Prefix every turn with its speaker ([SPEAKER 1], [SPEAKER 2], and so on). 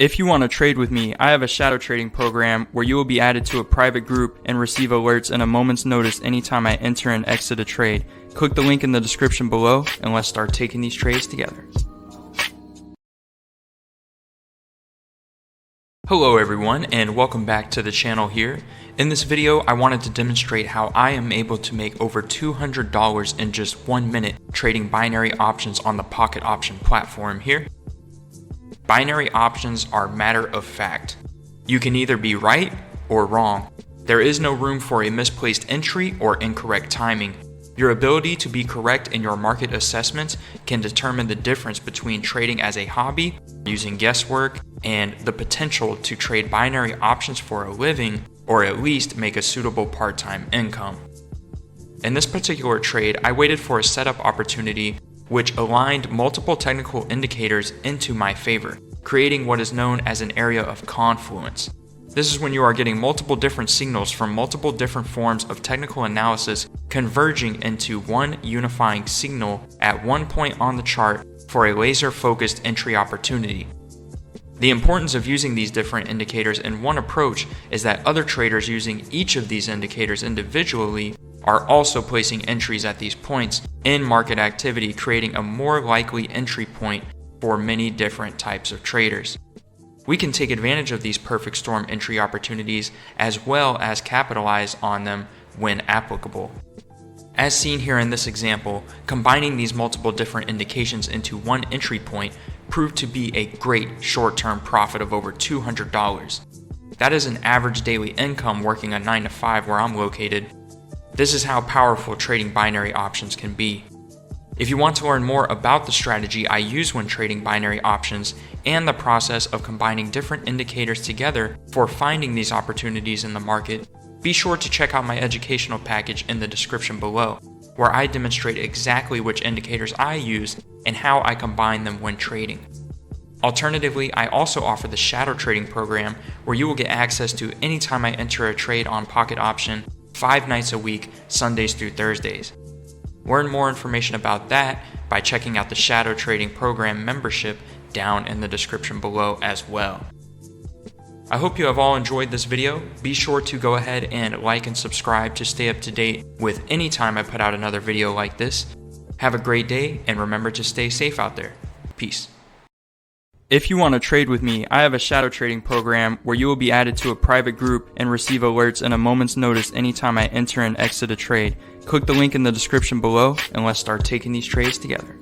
[SPEAKER 1] If you want to trade with me, I have a shadow trading program where you will be added to a private group and receive alerts in a moment's notice anytime I enter and exit a trade. Click the link in the description below and let's start taking these trades together. Hello everyone and welcome back to the channel here. In this video, I wanted to demonstrate how I am able to make over $200 in just 1 minute trading binary options on the Pocket Option platform here. Binary options are matter of fact. You can either be right or wrong. There is no room for a misplaced entry or incorrect timing. Your ability to be correct in your market assessments can determine the difference between trading as a hobby, using guesswork, and the potential to trade binary options for a living or at least make a suitable part-time income. In this particular trade, I waited for a setup opportunity which aligned multiple technical indicators into my favor, creating what is known as an area of confluence. This is when you are getting multiple different signals from multiple different forms of technical analysis converging into one unifying signal at one point on the chart for a laser-focused entry opportunity. The importance of using these different indicators in one approach is that other traders using each of these indicators individually are also placing entries at these points in market activity, creating a more likely entry point for many different types of traders. We can take advantage of these perfect storm entry opportunities as well as capitalize on them when applicable. As seen here in this example, combining these multiple different indications into one entry point proved to be a great short-term profit of over $200. That is an average daily income working a 9 to 5 where I'm located. This is how powerful trading binary options can be. If you want to learn more about the strategy I use when trading binary options and the process of combining different indicators together for finding these opportunities in the market, be sure to check out my educational package in the description below, where I demonstrate exactly which indicators I use and how I combine them when trading. Alternatively, I also offer the shadow trading program where you will get access to anytime I enter a trade on Pocket Option 5 nights a week, Sundays through Thursdays. Learn more information about that by checking out the Shadow Trading Program membership down in the description below as well. I hope you have all enjoyed this video. Be sure to go ahead and like and subscribe to stay up to date with any time I put out another video like this. Have a great day and remember to stay safe out there. Peace. If you want to trade with me, I have a shadow trading program where you will be added to a private group and receive alerts in a moment's notice anytime I enter and exit a trade. Click the link in the description below and let's start taking these trades together.